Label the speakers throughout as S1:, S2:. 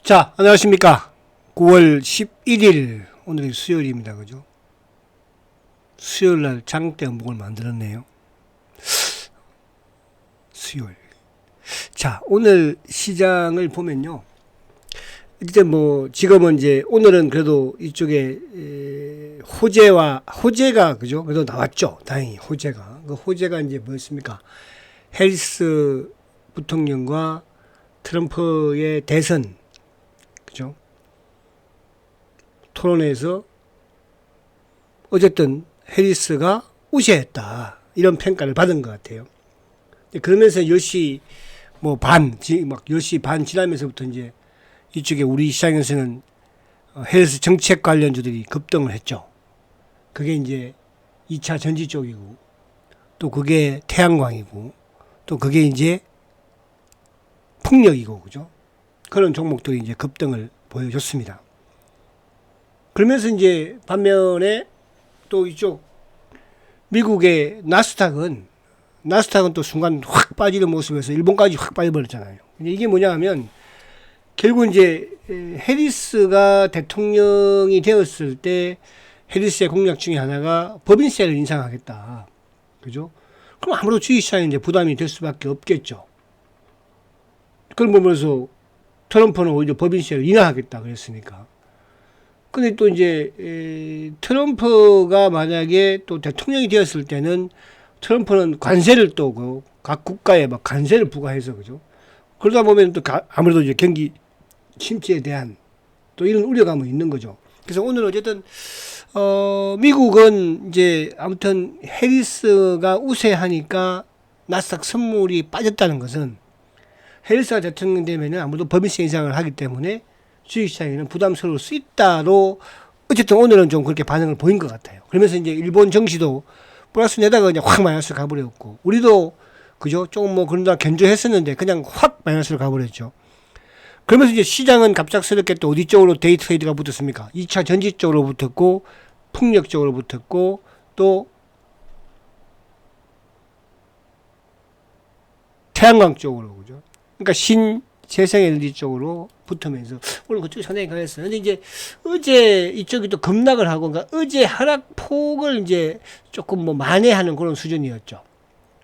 S1: 자, 안녕하십니까. 9월 11일, 오늘이 수요일입니다. 그죠? 수요일날 장대 음봉을 만들었네요. 수요일. 자, 오늘 시장을 보면요. 이제 지금은 이제, 오늘은 그래도 이쪽에, 호재가, 그죠? 그래도 나왔죠. 다행히, 호재가. 그 호재가 이제 뭐였습니까? 해리스 부통령과 트럼프의 대선, 그죠? 토론회에서 어쨌든 해리스가 우세했다. 이런 평가를 받은 것 같아요. 그러면서 10시 막 10시 반 지나면서부터 이제 이쪽에 우리 시장에서는 해리스 정책 관련주들이 급등을 했죠. 그게 이제 2차 전지 쪽이고, 또 그게 태양광이고, 또 그게 이제 풍력이고, 그죠? 그런 종목들이 이제 급등을 보여줬습니다. 그러면서 이제 반면에 또 이쪽 미국의 나스닥은 또 순간 확 빠지는 모습에서 일본까지 확 빠져버렸잖아요. 이게 뭐냐 하면 결국 이제 해리스가 대통령이 되었을 때 해리스의 공약 중에 하나가 법인세를 인상하겠다. 그죠? 그럼 아무래도 주식시장에 이제 부담이 될 수밖에 없겠죠. 그런 부분에서 트럼프는 오히려 법인세를 인하하겠다 그랬으니까. 근데 또 이제 트럼프가 만약에 또 대통령이 되었을 때는 트럼프는 관세를 또 각 국가에 막 관세를 부과해서, 그죠? 그러다 보면 또 아무래도 이제 경기 침체에 대한 또 이런 우려감은 있는 거죠. 그래서 오늘 어쨌든 미국은 이제 아무튼 해리스가 우세하니까 나스닥 선물이 빠졌다는 것은 해리스가 대통령 되면은 아무래도 법인세 인상을 하기 때문에 주식시장에는 부담스러울 수 있다로 어쨌든 오늘은 좀 그렇게 반응을 보인 것 같아요. 그러면서 이제 일본 정시도 플러스 내다가 그냥 확 마이너스로 가버렸고, 우리도 그죠? 조금 그런다 견조했었는데 그냥 확 마이너스로 가버렸죠. 그러면서 이제 시장은 갑작스럽게 또 어디 쪽으로 데이 트레이드가 붙었습니까? 2차 전지 쪽으로 붙었고, 풍력 쪽으로 붙었고, 또 태양광 쪽으로, 그죠? 그러니까 신재생에너지 쪽으로 붙으면서 오늘 그쪽이 상당히 강했어요. 근데 이제 어제 이쪽이 또 급락을 하고, 그러니까 어제 하락폭을 이제 조금 만회하는 그런 수준이었죠.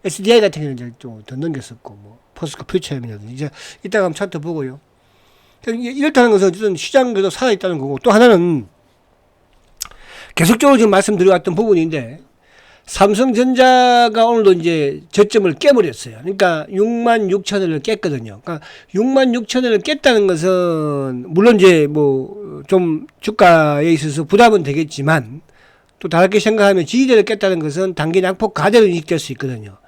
S1: SDI 같은 경우는 이제 좀 더 넘겼었고, 포스코 퓨처엠이라든지 이제 이따가 한번 차트 보고요. 그러니까 이렇다는 것은 어쨌든 시장 그래도 살아있다는 거고, 또 하나는 계속적으로 지금 말씀드려왔던 부분인데, 삼성전자가 오늘도 이제 저점을 깨버렸어요. 그러니까 66,000원을 깼거든요. 그러니까 66,000원을 깼다는 것은 물론 이제 좀 주가에 있어서 부담은 되겠지만, 또 다르게 생각하면 지지대를 깼다는 것은 단기 낙폭 가대로 인식될 수 있거든요.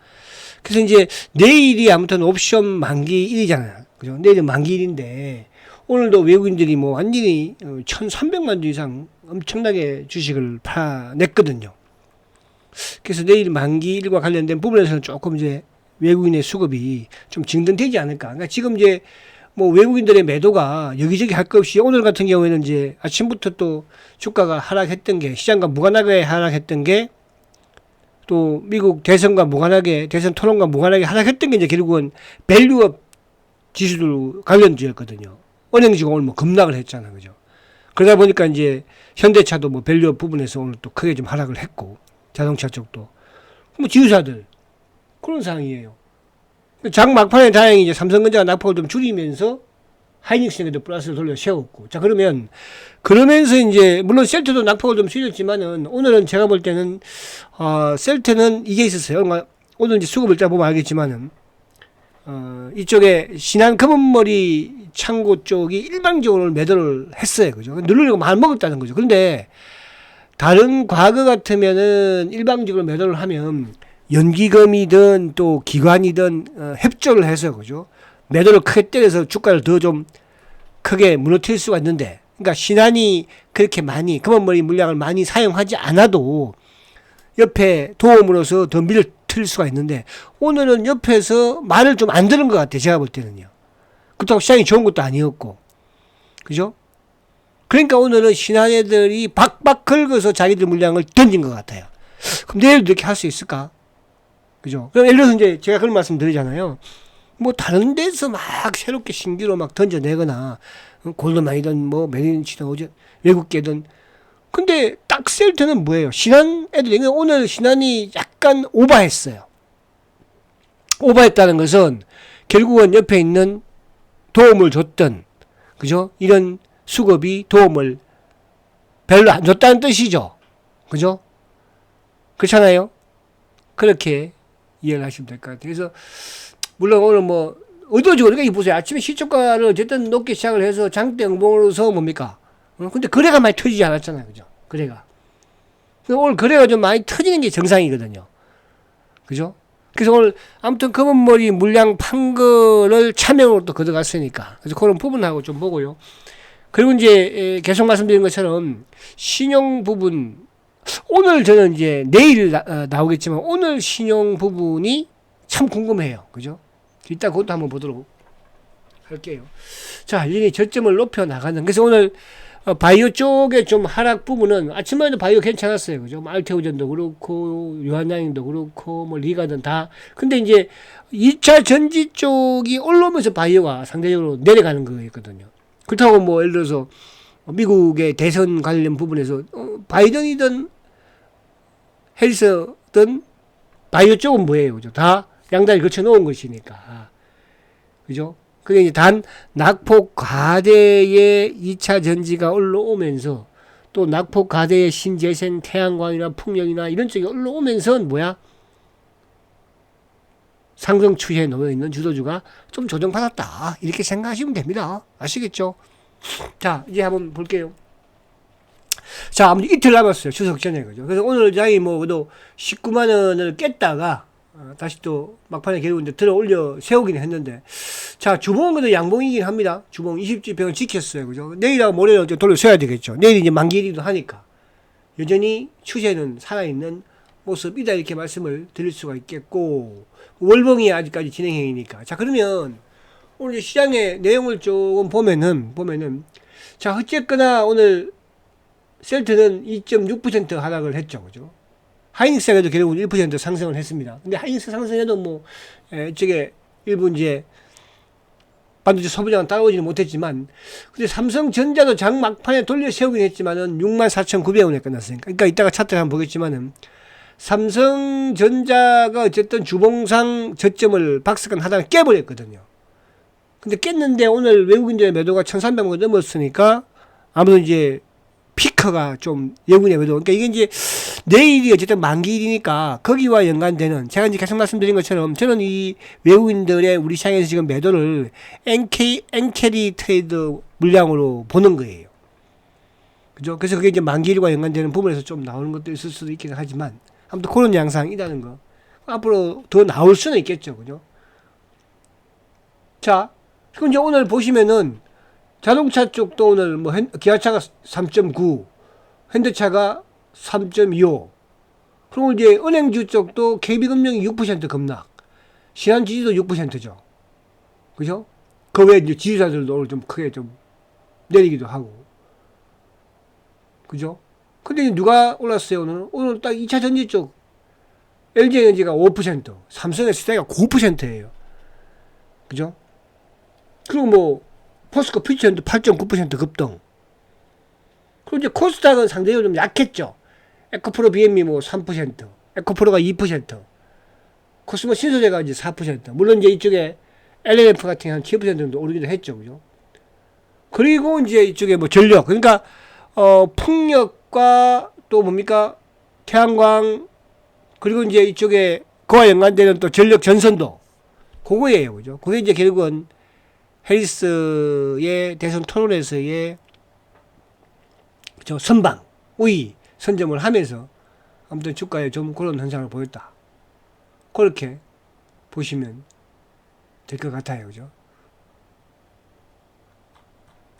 S1: 그래서 이제 내일이 아무튼 옵션 만기일이잖아요. 그죠? 내일은 만기일인데 오늘도 외국인들이 완전히 1,300만 주 이상 엄청나게 주식을 파냈거든요. 그래서 내일 만기일과 관련된 부분에서는 조금 이제 외국인의 수급이 좀 진전되지 않을까. 그러니까 지금 이제 외국인들의 매도가 여기저기 할 것 없이 오늘 같은 경우에는 이제 아침부터 또 주가가 하락했던 게, 시장과 무관하게 하락했던 게, 또 미국 대선과 무관하게, 대선 토론과 무관하게 하락했던 게 이제 결국은 밸류업 지수들 관련주였거든요. 은행주가 오늘 급락을 했잖아. 그죠? 그러다 보니까 이제 현대차도 밸류업 부분에서 오늘 또 크게 좀 하락을 했고, 자동차 쪽도 지주사들 그런 상황이에요. 장 막판에 다행히 이제 삼성전자가 낙폭을 좀 줄이면서 하이닉스에도 플러스를 돌려 세웠고, 자 그러면서 이제 물론 셀트도 낙폭을 좀 줄였지만은 오늘은 제가 볼 때는 셀트는 이게 있었어요. 그러니까 오늘 이제 수급을 짜 보면 알겠지만은 이쪽에 신한 검은머리 창고 쪽이 일방적으로 매도를 했어요. 그죠? 누르려고 마음 먹었다는 거죠. 그런데 다른 과거 같으면은 일방적으로 매도를 하면 연기금이든 또 기관이든 협조를 해서, 그죠? 매도를 크게 때려서 주가를 더 좀 크게 무너뜨릴 수가 있는데, 그러니까 신한이 그렇게 많이 검은머리 물량을 많이 사용하지 않아도 옆에 도움으로서 더 밀어뜨릴 수가 있는데, 오늘은 옆에서 말을 좀 안 들은 것 같아요. 제가 볼 때는요. 그렇다고 시장이 좋은 것도 아니었고, 그죠? 그러니까 오늘은 신한 애들이 박박 긁어서 자기들 물량을 던진 것 같아요. 그럼 내일도 이렇게 할 수 있을까? 그죠? 그럼 예를 들어서 이제 제가 그런 말씀 드리잖아요. 뭐 다른 데서 막 새롭게 신규로 막 던져내거나 골드만이든 뭐 메리린치든 어제 외국계든 근데 딱 셀트는 뭐예요? 신한 애들이 오늘 신한이 약간 오버했어요. 오버했다는 것은 결국은 옆에 있는 도움을 줬던 그죠? 이런 수급이 도움을 별로 안 줬다는 뜻이죠. 그죠? 그렇잖아요. 그렇게 이해를 하시면 될 것 같아요. 그래서 물론 오늘 뭐 의도적으로 그러니까 보세요. 아침에 시초가를 어쨌든 높게 시작을 해서 장대 응봉으로서 뭡니까? 근데 거래가 많이 터지지 않았잖아요. 그죠? 거래가. 오늘 거래가 좀 많이 터지는 게 정상이거든요. 그죠? 그래서 오늘 아무튼 검은머리 물량 판 거를 차명으로 또 걷어갔으니까. 그래서 그런 부분하고 좀 보고요. 그리고 이제 계속 말씀드린 것처럼 신용 부분 오늘 저는 이제 내일 나오겠지만 오늘 신용 부분이 참 궁금해요. 그죠? 이따 그것도 한번 보도록 할게요. 자, 이제 저점을 높여 나가는. 그래서 오늘 바이오 쪽에 좀 하락 부분은 아침만 해도 바이오 괜찮았어요. 그죠? 알테오전도 그렇고 유한양도 그렇고 뭐 리가든 다. 근데 이제 2차 전지 쪽이 올라오면서 바이오가 상대적으로 내려가는 거였거든요. 그렇다고 뭐 예를 들어서 미국의 대선 관련 부분에서 바이든이든 헬스든 바이오 쪽은 뭐예요? 그죠? 다 양다리 거쳐 놓은 것이니까. 그죠? 그게 이제 단 낙폭 과대의 2차 전지가 올라오면서 또 낙폭 과대의 신재생 태양광이나 풍력이나 이런 쪽이 올라오면서 뭐야? 상승 추세에 놓여 있는 주도주가 좀 조정받았다. 이렇게 생각하시면 됩니다. 아시겠죠? 자, 이제 한번 볼게요. 자, 아무튼 이틀 남았어요. 추석 전에. 그죠? 그래서 오늘 장이 뭐, 19만 원을 깼다가, 다시 또 막판에 결국 이제 들어 올려 세우긴 했는데, 자, 주봉은 그래도 양봉이긴 합니다. 주봉 20지평을 지켰어요. 그죠? 내일하고 모레는 돌려 세워야 되겠죠. 내일이 이제 만기일이기도 하니까. 여전히 추세는 살아있는 모습이다. 이렇게 말씀을 드릴 수가 있겠고, 월봉이 아직까지 진행형이니까. 자, 그러면, 오늘 시장의 내용을 조금 보면은, 자, 어쨌거나 오늘 셀트는 2.6% 하락을 했죠. 그죠? 하이닉스가 결국은 1% 상승을 했습니다. 근데 하이닉스 상승해도 뭐, 이쪽에 일부 이제 반도체 소비량은 따라오지는 못했지만, 근데 삼성전자도 장 막판에 돌려 세우긴 했지만은 64,900원에 끝났으니까. 그러니까 이따가 차트를 한번 보겠지만은, 삼성전자가 어쨌든 주봉상 저점을 박스권 하다가 깨버렸거든요. 근데 깼는데 오늘 외국인들의 매도가 1,300원 넘었으니까 아무래도 이제 피커가 좀 외국인의 매도. 그러니까 이게 이제 내일이 어쨌든 만기일이니까 거기와 연관되는 제가 이제 계속 말씀드린 것처럼 저는 이 외국인들의 우리 시장에서 지금 매도를 엔캐리 트레이드 물량으로 보는 거예요. 그죠? 그래서 그게 이제 만기일과 연관되는 부분에서 좀 나오는 것도 있을 수도 있긴 하지만 아무튼 그런 양상이라는 거. 앞으로 더 나올 수는 있겠죠. 그죠? 자, 그럼 이제 오늘 보시면은 자동차 쪽도 오늘 뭐 기아차가 3.9, 현대차가 3.25. 그리고 이제 은행주 쪽도 KB금융이 6% 급락, 신한지주도 6%죠. 그죠? 그 외에 이제 지주사들도 오늘 좀 크게 좀 내리기도 하고. 그죠? 근데 누가 올랐어요, 오늘? 오늘 딱 2차 전지 쪽, LG에너지가 5%, 삼성에스테가 9%예요. 그죠? 그리고 뭐, 포스코 퓨처도 8.9% 급등. 그리고 이제 코스닥은 상대적으로 좀 약했죠. 에코프로 BM이 뭐 3%, 에코프로가 2%, 코스모 신소재가 이제 4%. 물론 이제 이쪽에 LNF 같은 게 한 7% 정도 오르기도 했죠. 그죠? 그리고 이제 이쪽에 뭐 전력. 그러니까, 풍력과 또 뭡니까? 태양광, 그리고 이제 이쪽에 그와 연관되는 또 전력 전선도. 그거예요. 그죠? 그게 이제 결국은 헬스의 대선 토론에서의 선방, 우위 선점을 하면서 아무튼 주가에 좀 그런 현상을 보였다. 그렇게 보시면 될 것 같아요. 그죠?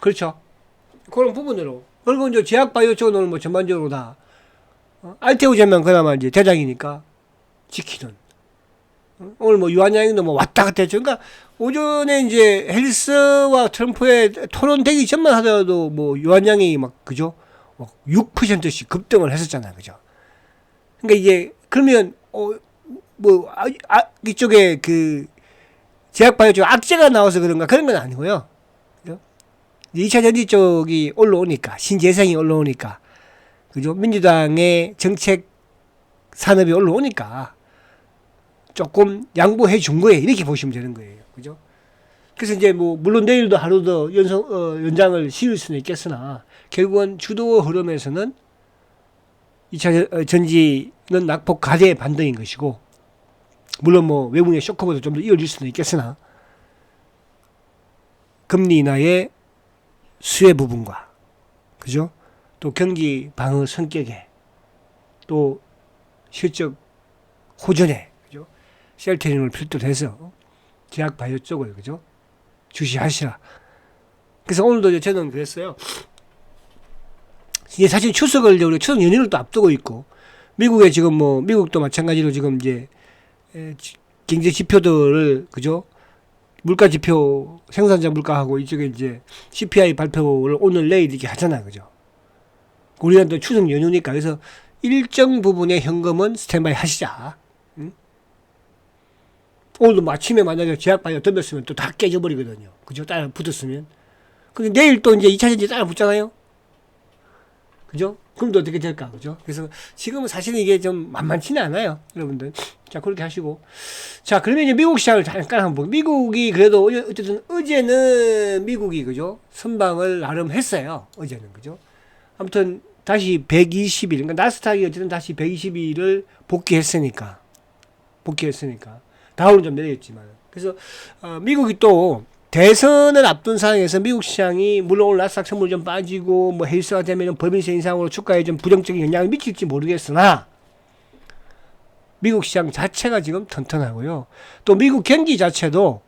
S1: 그렇죠? 그런 부분으로. 그리고 이제 제약바이오 쪽은 오늘 뭐 전반적으로 다 알테오젠만 그나마 이제 대장이니까 지키는. 오늘 뭐 유한양도 뭐 왔다 갔다 했죠. 그러니까 오전에 이제 헬스와 트럼프의 토론되기 전만 하더라도 뭐 유한양이 막 그죠? 막 6%씩 급등을 했었잖아요. 그죠? 그러니까 이게 그러면 이쪽에 그 제약바이오 쪽 악재가 나와서 그런가 그런 건 아니고요. 2차 전지 쪽이 올라오니까 신재생이 올라오니까 그죠? 민주당의 정책 산업이 올라오니까 조금 양보해 준 거예요. 이렇게 보시면 되는 거예요. 그죠? 그래서 이제 뭐 물론 내일도 하루 더 연장을 씌울 수는 있겠으나 결국은 주도 흐름에서는 2차 전지는 낙폭 가대의 반등인 것이고 물론 뭐 외국의 쇼크보다 좀 더 이어질 수는 있겠으나 금리 인하의 수혜 부분과 그죠? 또 경기 방어 성격에 또 실적 호전에 그죠? 셀테림을 필두로 해서 제약 바이오 쪽을 그죠? 주시하시라. 그래서 오늘도 저는 그랬어요. 이제 사실 추석을 우리 추석 연휴를 또 앞두고 있고 미국에 지금 뭐 미국도 마찬가지로 지금 이제 경제 지표들을 그죠? 물가 지표 생산자 물가하고 이쪽에 이제 CPI 발표를 오늘 내일 이렇게 하잖아. 그죠? 우리는 또 추석 연휴니까 그래서 일정 부분의 현금은 스탠바이 하시자. 응? 오늘도 아침에 만약에 제약바이오 덤볐으면 또 다 깨져버리거든요. 그죠? 따라 붙었으면. 근데 내일 또 이제 2차 전지 따라 붙잖아요. 그죠? 그럼 또 어떻게 될까? 그죠? 그래서 지금은 사실은 이게 좀 만만치는 않아요. 여러분들. 자, 그렇게 하시고. 자, 그러면 이제 미국 시장을 잠깐 한번 보고. 미국이 그래도 어쨌든 어제는 미국이 그죠? 선방을 나름 했어요. 어제는. 그죠? 아무튼 다시 120일. 그러니까 나스닥이 어쨌든 다시 120일을 복귀했으니까. 다운은 좀 내렸지만. 그래서 미국이 또 대선을 앞둔 상황에서 미국 시장이 물론 오늘 나스닥 선물이 좀 빠지고 뭐 헬스가 되면 법인세 인상으로 주가에 좀 부정적인 영향을 미칠지 모르겠으나 미국 시장 자체가 지금 튼튼하고요. 또 미국 경기 자체도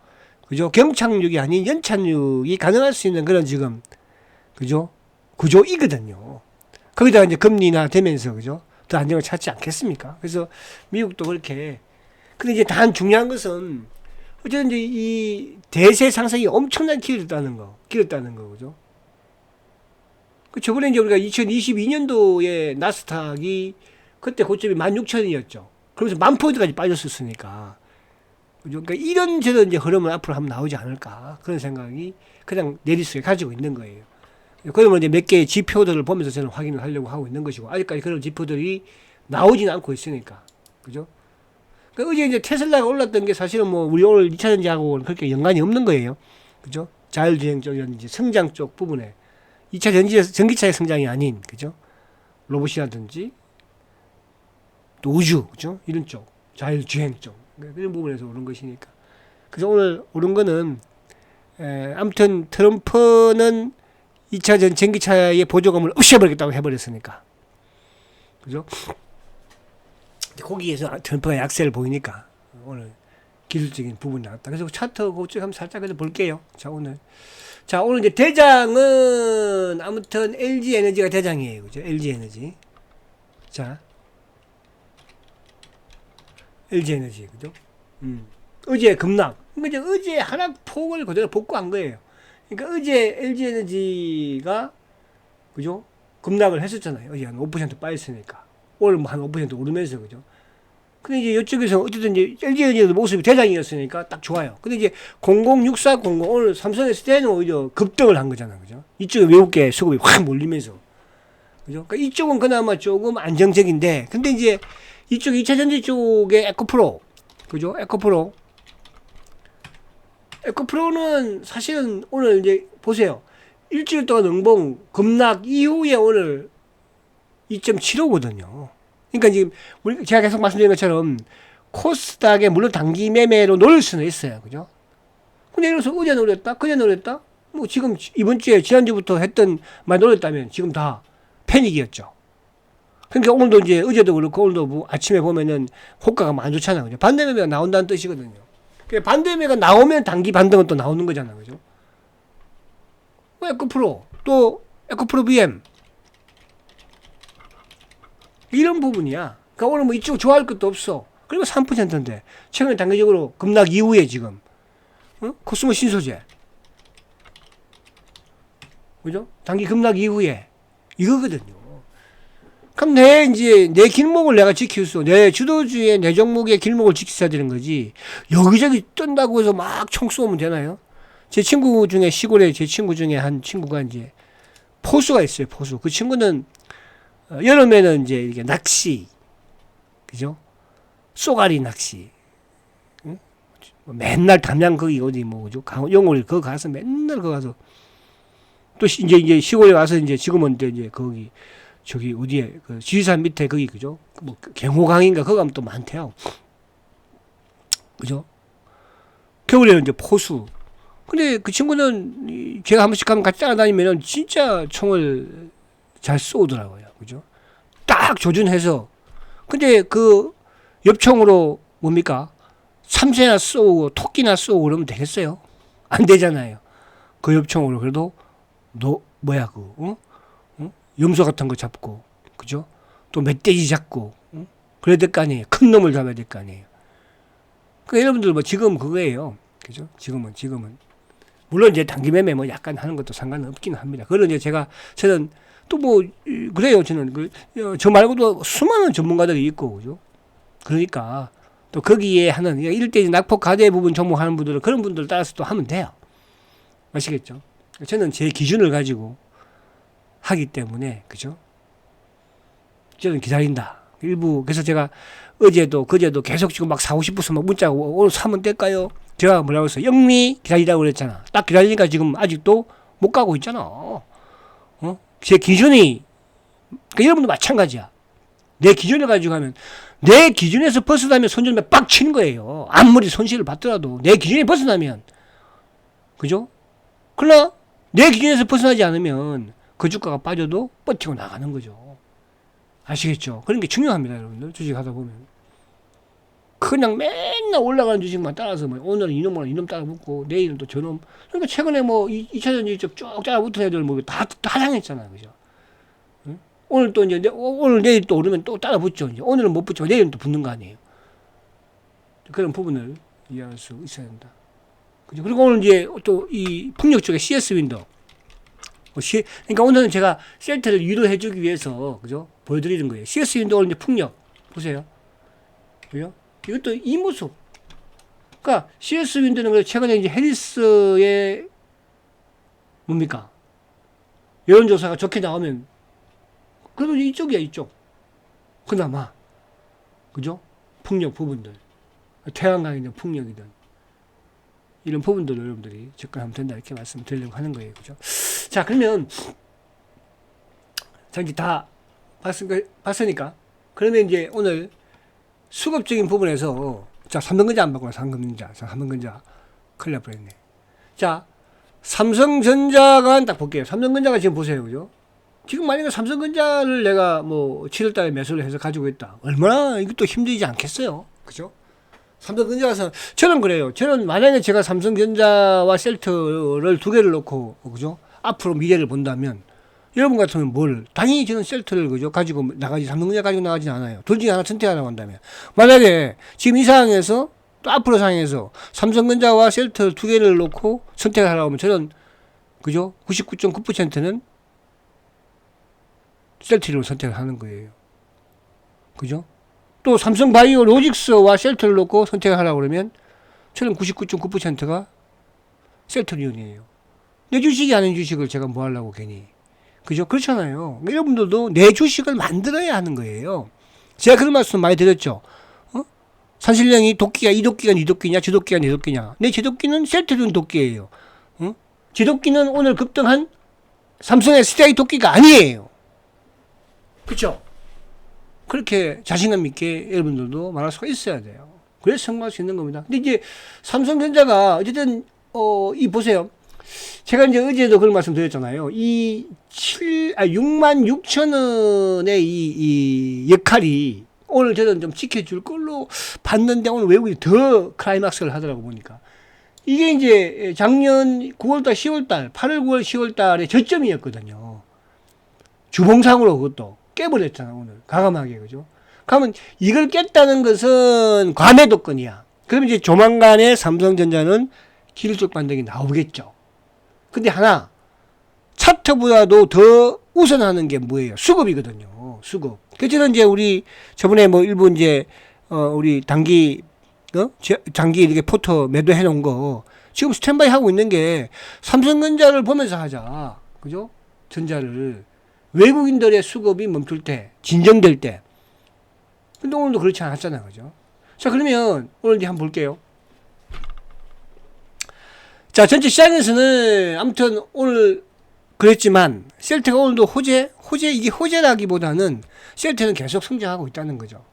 S1: 그죠? 경착륙이 아닌 연착륙이 가능할 수 있는 그런 지금 그죠? 구조이거든요. 거기다가 이제 금리나 되면서 그죠? 더 안정을 찾지 않겠습니까? 그래서 미국도 그렇게. 근데 이제 단 중요한 것은 어쨌든 이제 이 대세 상승이 엄청나게 길었다는 거, 그죠? 그 저번에 이제 우리가 2022년도에 나스닥이 그때 고점이 16,000이었죠. 그러면서 10,000포인트까지 빠졌었으니까. 그죠? 그러니까 이런 저런 이제 흐름은 앞으로 한번 나오지 않을까. 그런 생각이 그냥 내리수에 가지고 있는 거예요. 그러면 이제 몇 개의 지표들을 보면서 저는 확인을 하려고 하고 있는 것이고, 아직까지 그런 지표들이 나오지는 않고 있으니까. 그죠? 그러니까 어제 이제 테슬라가 올랐던 게 사실은 뭐 우리 오늘 2차 전지하고는 그렇게 연관이 없는 거예요. 그죠? 자율주행 쪽이라든지 성장 쪽 부분에 2차 전기차의 성장이 아닌, 그죠? 로봇이라든지 또 우주, 그죠? 이런 쪽, 자율주행 쪽. 그런 부분에서 오른 것이니까. 그래서 오늘 오른 거는, 아무튼 트럼프는 2차 전기차의 보조금을 없애버리겠다고 해버렸으니까. 그죠? 거기에서 트럼프가 약세를 보이니까 오늘 기술적인 부분이 나왔다. 그래서 차트 그쪽 한번 살짝 해서 볼게요. 자, 오늘 이제 대장은 아무튼 LG 에너지가 대장이에요. 그죠? LG 에너지. 자, LG 에너지. 그죠? 어제 급락. 그러니까 어제 하락폭을 그대로 복구한 거예요. 그러니까 어제 LG 에너지가 그죠? 급락을 했었잖아요. 어제 한 5% 빠졌으니까. 오늘 뭐 한 5% 오르면서, 그죠? 근데 이제 이쪽에서 어쨌든 이제 LG 에너지 모습이 대장이었으니까 딱 좋아요. 근데 이제 006400 오늘 삼성에서 때는 오히려 급등을 한 거잖아. 그죠? 이쪽에 외국계 수급이 확 몰리면서. 그죠? 그러니까 이쪽은 그나마 조금 안정적인데, 근데 이제 이쪽 2차 전지 쪽에 에코프로. 그죠? 에코프로는 사실은 오늘 이제 보세요. 일주일 동안 응봉 급락 이후에 오늘 2.75거든요. 그러니까 지금 제가 계속 말씀드린 것처럼 코스닥에 물론 단기 매매로 노릴 수는 있어요. 그죠? 근데 예를 들어서 어제 노렸다? 그제 노렸다? 뭐 지금 이번 주에 지난주부터 했던 말 노렸다면 지금 다 패닉이었죠. 그러니까 오늘도 이제 어제도 그렇고 오늘도 뭐 아침에 보면은 호가가 많이 좋잖아요. 그죠? 반대 매매가 나온다는 뜻이거든요. 그러니까 반대 매매가 나오면 단기 반등은 또 나오는 거잖아요. 그죠? 에코프로 또 에코프로 BM 이런 부분이야. 그러니까 오늘 뭐 이쪽 좋아할 것도 없어. 그리고 3%인데 최근에 단기적으로 급락 이후에 지금 코스모 신소재 그죠? 단기 급락 이후에 이거거든요. 그럼 내 길목을 내가 지킬 수, 내 주도주의 내 종목의 길목을 지켜야 되는 거지. 여기저기 뜬다고 해서 막 총 쏘면 되나요? 제 친구 중에 시골에 제 친구 중에 한 친구가 이제 포수가 있어요, 포수. 그 친구는 여름에는 이제 이렇게 낚시, 그죠? 쏘가리 낚시. 응? 맨날 담양 거기 어디 뭐, 그죠? 영월 거기 가서 맨날 거기 가서 또 이제 시골에 가서 이제 지금은 이제 거기 저기 어디에 그 지리산 밑에 거기 그죠? 뭐 경호강인가 거기 가면 또 많대요. 그죠? 겨울에는 이제 포수. 근데 그 친구는 제가 한 번씩 가면 같이 따라다니면은 진짜 총을 잘 쏘더라고요. 그죠? 딱 조준해서. 근데 그 엽총으로 뭡니까? 참새나 쏘고 토끼나 쏘고 그러면 되겠어요? 안 되잖아요. 그 엽총으로 그래도 염소 같은 거 잡고, 그죠? 또 멧돼지 잡고, 그래야 될 거 아니에요. 큰 놈을 잡아야 될 거 아니에요. 그 여러분들 뭐 지금 그거예요. 그죠? 지금은. 물론 이제 단기매매 뭐 약간 하는 것도 상관없긴 합니다. 그런 이제 저는 또 뭐, 그래요. 저는 저 말고도 수많은 전문가들이 있고, 그죠? 그러니까 또 거기에 하는 1대1 낙폭 가대 부분 종목하는 분들은 그런 분들 따라서 또 하면 돼요. 아시겠죠? 저는 제 기준을 가지고 하기 때문에, 그죠? 저는 기다린다. 일부, 그래서 제가 어제도, 그제도 계속 지금 막 사고 싶어서 막 문자 오늘 사면 될까요? 제가 뭐라고 했어요? 영미 기다리라고 그랬잖아. 딱 기다리니까 지금 아직도 못 가고 있잖아. 제 기준이, 그러니까 여러분도 마찬가지야. 내 기준을 가지고 하면, 내 기준에서 벗어나면 손절매 빡 치는 거예요. 아무리 손실을 받더라도, 내 기준에 벗어나면. 그죠? 그러나, 내 기준에서 벗어나지 않으면, 그 주가가 빠져도 버티고 나가는 거죠. 아시겠죠? 그런 게 중요합니다, 여러분들. 주식 하다 보면. 그냥 맨날 올라가는 주식만 따라서, 뭐 오늘은 이놈 따라 붙고, 내일은 또 저놈. 그러니까 최근에 뭐, 2차전 일적 쭉 따라 붙은 애들 뭐, 다 당했잖아요. 그죠? 응? 오늘 또 이제, 오늘 내일 또 오르면 또 따라 붙죠. 이제 오늘은 못 붙지만 내일은 또 붙는 거 아니에요. 그런 부분을 이해할 수 있어야 된다. 그죠? 그리고 오늘 이제 또 이 풍력 쪽에 CS 윈도우. 그러니까 오늘은 제가 셀트를 유도해주기 위해서, 그죠? 보여드리는 거예요. CS 윈도우 이제 풍력. 보세요. 그죠? 이것도 이 모습. 그러니까 CS 윈도우는 최근에 이제 해리스의 뭡니까? 여론조사가 좋게 나오면, 그래도 이쪽이야, 이쪽. 그나마. 그죠? 풍력 부분들. 태양광이든 풍력이든. 이런 부분들을 여러분들이 접근하면 된다. 이렇게 말씀드리려고 하는 거예요. 그죠? 자, 그러면, 자, 이제 다 봤으니까. 그러면 이제 오늘 수급적인 부분에서, 자, 삼성전자 안 봤구나, 삼성전자. 큰일 날 뻔했네. 자, 삼성전자가 딱 볼게요. 삼성전자가 지금 보세요. 그죠? 지금 만약에 삼성전자를 내가 뭐 7월달에 매수를 해서 가지고 있다. 얼마나 이것도 힘들지 않겠어요? 그죠? 삼성전자가, 저는 그래요. 저는 만약에 제가 삼성전자와 셀트를 두 개를 놓고, 그죠? 앞으로 미래를 본다면, 여러분 같으면 당연히 저는 셀트를, 그죠? 가지고 나가지, 삼성전자 가지고 나가진 않아요. 둘 중에 하나 선택하라고 한다면. 만약에 지금 이 상황에서, 또 앞으로 상황에서 삼성전자와 셀트 두 개를 놓고 선택을 하라고 하면 저는, 그죠? 99.9%는 셀트를 선택을 하는 거예요. 그죠? 또 삼성바이오 로직스와 셀트를 놓고 선택을 하라고 그러면 저는 99.9%가 셀트리온이에요. 내 주식이 아닌 주식을 제가 뭐 하려고 괜히. 그죠? 그렇잖아요. 여러분들도 내 주식을 만들어야 하는 거예요. 제가 그런 말씀 많이 드렸죠. 산신령이 도끼가 이 도끼가 네 도끼냐, 저 도끼가 네 도끼냐. 내 제 도끼는 셀트리온 도끼예요. 제 도끼는 오늘 급등한 삼성의 SDI 도끼가 아니에요. 그렇죠? 그렇게 자신감 있게 여러분들도 말할 수가 있어야 돼요. 그래서 성공할 수 있는 겁니다. 근데 이제 삼성전자가 어쨌든 이 보세요. 제가 이제 어제도 그런 말씀 드렸잖아요. 이 6만 6천 원의 이 역할이 오늘 저는 좀 지켜줄 걸로 봤는데 오늘 외국이 더 클라이막스를 하더라고 보니까. 이게 이제 작년 9월달, 10월달, 8월, 9월, 10월달의 저점이었거든요. 주봉상으로 그것도 깨버렸잖아, 오늘. 과감하게, 그죠? 그러면 이걸 깼다는 것은 과매도권이야. 그럼 이제 조만간에 삼성전자는 기술적 반등이 나오겠죠. 근데 하나, 차트보다도 더 우선하는 게 뭐예요? 수급이거든요. 수급. 그래서 이제 우리 저번에 뭐 일부 이제 우리 단기 장기 이렇게 포터 매도해 놓은 거 지금 스탠바이 하고 있는 게 삼성전자를 보면서 하자. 그죠? 전자를 외국인들의 수급이 멈출 때, 진정될 때. 근데 오늘도 그렇지 않았잖아요. 그죠? 자, 그러면 오늘 이제 한번 볼게요. 자, 전체 시장에서는 아무튼 오늘 그랬지만 셀트가 오늘도 호재 이게 호재라기보다는 셀트는 계속 성장하고 있다는 거죠.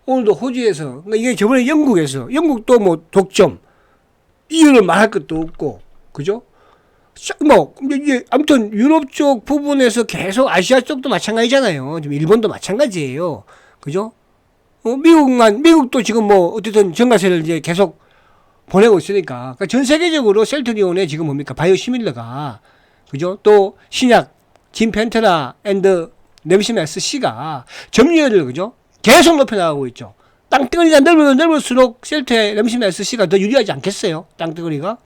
S1: 오늘도 호주에서, 그러니까 이게 저번에 영국도 뭐 독점 이유를 말할 것도 없고, 그죠? 뭐 이게 아무튼 유럽 쪽 부분에서 계속 아시아 쪽도 마찬가지잖아요. 지금 일본도 마찬가지예요. 그죠? 미국도 지금 뭐 어쨌든 증가세를 이제 계속 보내고 있으니까. 그러니까 전 세계적으로 셀트리온의 지금 뭡니까? 바이오시밀러가, 그죠? 또 신약 진펜테라 앤드 렘시나 SC가 점유율을, 그죠? 계속 높여나가고 있죠. 땅덩어리가 넓을수록 셀트의 렘시나 SC가 더 유리하지 않겠어요? 땅덩어리가.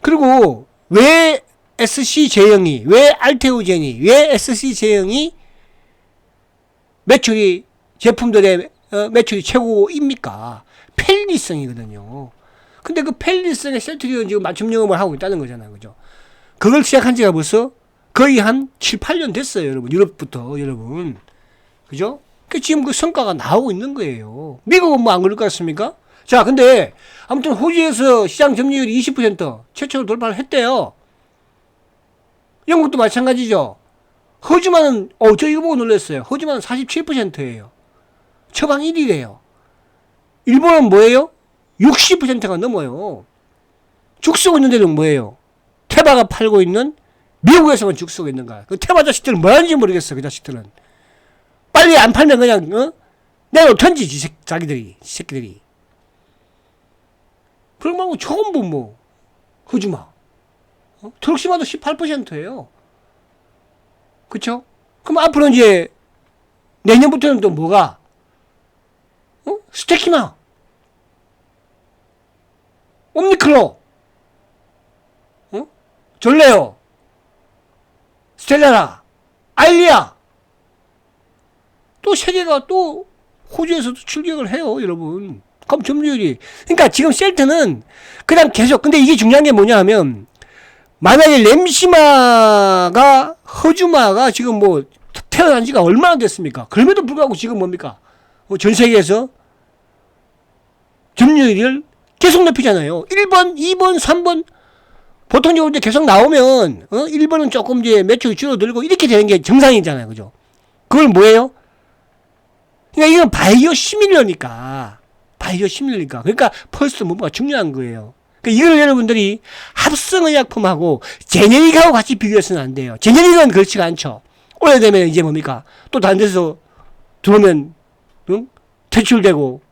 S1: 그리고 왜 SC 제형이, 왜 알테오젠이, 왜 SC 제형이 매출이, 제품들의 매출이 최고입니까? 편리성이거든요. 근데 그 편리성에 셀트리온 지금 맞춤 영업을 하고 있다는 거잖아요. 그죠? 그걸 시작한 지가 벌써 거의 한 7, 8년 됐어요. 여러분. 유럽부터, 여러분. 그죠? 그 지금 그 성과가 나오고 있는 거예요. 미국은 뭐 안 그럴 것 같습니까? 자, 근데 아무튼 호주에서 시장 점유율이 20% 최초로 돌파를 했대요. 영국도 마찬가지죠. 호주만은, 저 이거 보고 놀랐어요. 호주만은 47%예요. 처방 1위래요. 일본은 뭐예요? 60%가 넘어요. 죽 쓰고 있는 데는 뭐예요? 테바가 팔고 있는 미국에서만 죽 쓰고 있는 거야. 그 테바 자식들은 뭐 하는지 모르겠어. 그 자식들은. 빨리 안 팔면 그냥 내놓던지 새끼들이. 그러고 전부 뭐 호주마. 트럭시마도 18%예요. 그쵸? 그럼 앞으로 이제 내년부터는 또 뭐가? 스테키마, 옴니클로, 졸레오, 스텔라라, 아일리아. 또 세계가 또 호주에서도 출격을 해요, 여러분. 그럼 점유율이. 그러니까 지금 셀트는 그냥 계속, 근데 이게 중요한 게 뭐냐 하면, 만약에 렘시마가, 허주마가 지금 뭐 태어난 지가 얼마나 됐습니까? 그럼에도 불구하고 지금 뭡니까? 전 세계에서 점유율을 계속 높이잖아요. 1번, 2번, 3번. 보통적으로 이제 계속 나오면, 1번은 조금 이제 매출이 줄어들고 이렇게 되는 게 정상이잖아요. 그죠? 그걸 뭐예요? 그러니까 이건 바이오 시밀러니까. 그러니까 펄스 뭐가 중요한 거예요. 그러니까 이걸 여러분들이 합성의약품하고 제네릭하고 같이 비교해서는 안 돼요. 제네릭은 그렇지가 않죠. 오래되면 이제 뭡니까? 또 다른 데서 들어오면, 퇴출되고.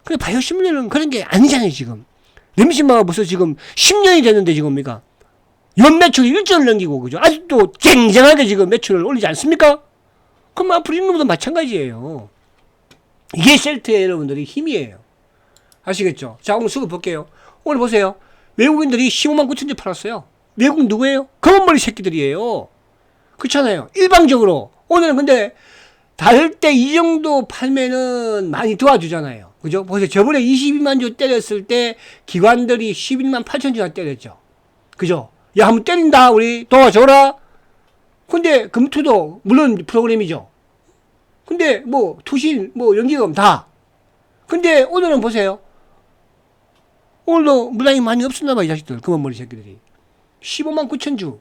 S1: 근데 바이오 시밀러는 그런 게 아니잖아요, 지금. 렘시마가 벌써 지금 10년이 됐는데 지금 뭡니까? 연매출 1조를 넘기고, 그죠? 아직도 쟁쟁하게 지금 매출을 올리지 않습니까? 그럼 앞으로 있는 것도 마찬가지예요. 이게 셀트의 여러분들이 힘이에요. 아시겠죠? 자, 오늘 수급 볼게요. 오늘 보세요. 외국인들이 15만 9천 주 팔았어요. 외국 누구예요? 검은머리 새끼들이에요. 그렇잖아요. 일방적으로. 오늘은 근데 다를 때 이 정도 팔면은 많이 도와주잖아요. 그죠? 보세요. 저번에 22만 주 때렸을 때 기관들이 11만 8천 주나 때렸죠. 그죠? 야, 한번 때린다. 우리 도와줘라. 근데 금투도 물론 프로그램이죠. 근데 뭐 투신 뭐 연기금 다. 근데 오늘은 보세요. 오늘도 물량이 많이 없었나 봐, 이 자식들. 금은머리 새끼들이. 15만 9천 주.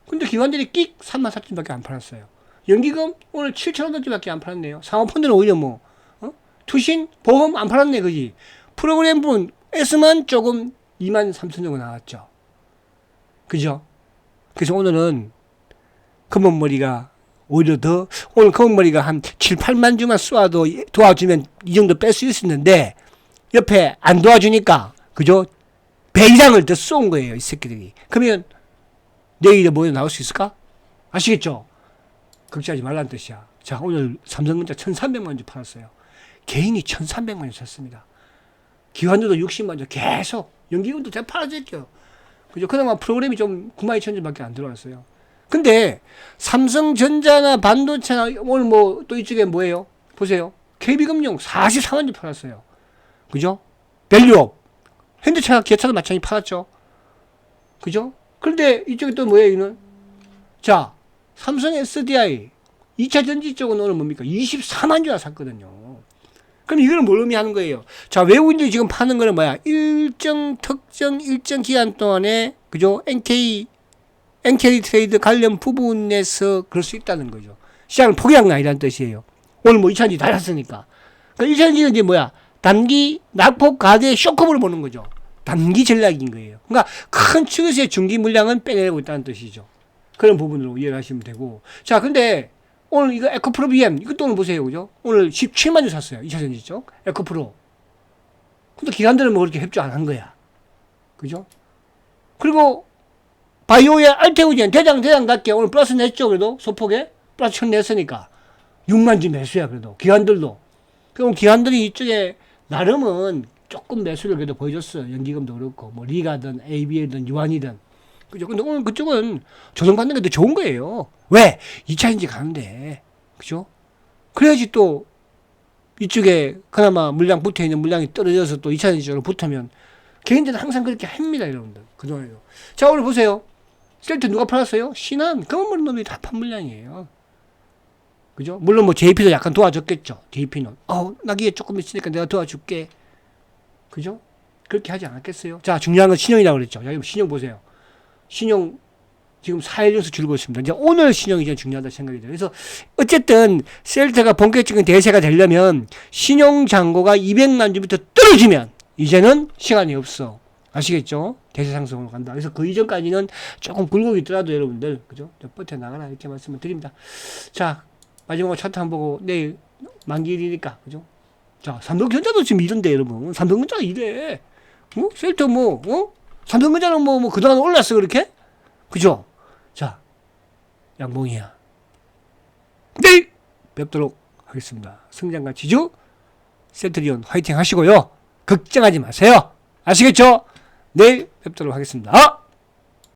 S1: 근데 기관들이 끽 3만 4천 밖에 안 팔았어요. 연기금 오늘 7천 원짜리밖에 안 팔았네요. 상호펀드는 오히려 뭐 투신 보험 안 팔았네, 그지? 프로그램 분 S만 조금 2만 3천 정도 나왔죠. 그죠? 그래서 오늘은 금은머리가 오히려 더, 오늘 검은머리가 한 7, 8만 주만 쏘아도 도와주면 이 정도 뺄 수 있었는데, 옆에 안 도와주니까, 그죠? 배 이상을 더 쏜 거예요, 이 새끼들이. 그러면, 내일에 뭐에 나올 수 있을까? 아시겠죠? 걱정하지 말라는 뜻이야. 자, 오늘 삼성전자 1,300만 주 팔았어요. 개인이 1,300만 주 샀습니다. 기관들도 60만 주 계속, 연기금도 다 팔아졌죠. 그죠? 그나마 프로그램이 좀 92,000주 밖에 안 들어왔어요. 근데 삼성전자나 반도체나 오늘 뭐 또 이쪽에 뭐예요? 보세요. KB금융 44만 주 팔았어요. 그죠? 밸류업. 현대차가 기아차도 마찬가지 팔았죠. 그죠? 그런데 이쪽에 또 뭐예요, 이는? 자, 삼성 SDI 2차 전지 쪽은 오늘 뭡니까? 24만 주나 샀거든요. 그럼 이거는 뭘 의미하는 거예요? 자, 외국인들이 지금 파는 거는 뭐야? 일정 기간 동안에, 그죠? NK 트레이드 관련 부분에서 그럴 수 있다는 거죠. 시장을 포기한 거 아니라는 뜻이에요. 오늘 뭐 2차전지 다 샀으니까. 그러니까 2차전지는 이제 뭐야? 단기 낙폭 가대 쇼크업으로 보는 거죠. 단기 전략인 거예요. 그러니까 큰 측에서의 중기 물량은 빼내고 있다는 뜻이죠. 그런 부분으로 이해를 하시면 되고. 자, 근데 오늘 이거 에코프로 BM 이것도 오늘 보세요, 그죠? 오늘 17만 주 샀어요. 2차전지 쪽 에코프로. 근데 기관들은 뭐 그렇게 협조 안 한 거야, 그죠? 그리고 바이오의 알테오젠 대장답게 오늘 플러스 냈죠. 그래도 소폭에 플러스 1000 냈으니까 6만 주 매수야. 그래도 기관들도. 그럼 기관들이 이쪽에 나름은 조금 매수를 그래도 보여줬어. 연기금도 그렇고 뭐 리가든 ABL든 유한이든, 그죠? 근데 오늘 그쪽은 조정받는 게 더 좋은 거예요. 왜? 2차전지 가는데, 그죠? 그래야지 또 이쪽에 그나마 물량 붙어있는 물량이 떨어져서 또 2차전지 쪽으로 붙으면 개인들은 항상 그렇게 합니다, 여러분들. 그동안에도. 자, 오늘 보세요. 셀트 누가 팔았어요? 신한. 그런 놈들이 다 판 물량이에요. 그죠? 물론 뭐 JP도 약간 도와줬겠죠. JP는. 나 기회 조금 있으니까 내가 도와줄게. 그죠? 그렇게 하지 않았겠어요? 자, 중요한 건 신용이라고 그랬죠. 여기 신용 보세요. 신용 지금 4일 연속 줄고 있습니다. 이제 오늘 신용이 제일 중요하다 생각이 들어요. 그래서 어쨌든 셀트가 본격적인 대세가 되려면 신용 잔고가 200만 주부터 떨어지면 이제는 시간이 없어. 아시겠죠? 대세 상승으로 간다. 그래서 그 이전까지는 조금 굴곡이 있더라도 여러분들, 그죠? 버텨나가라. 이렇게 말씀을 드립니다. 자, 마지막으로 차트 한번 보고 내일 만기일이니까, 그죠? 자, 삼성전자도 지금 이런데, 여러분. 삼성전자가 이래. 셀트 삼성전자는 그동안 올랐어, 그렇게? 그죠? 자, 양봉이야. 내일 뵙도록 하겠습니다. 성장과 지주, 셀트리온 화이팅 하시고요. 걱정하지 마세요. 아시겠죠? 내일 뵙도록 하겠습니다.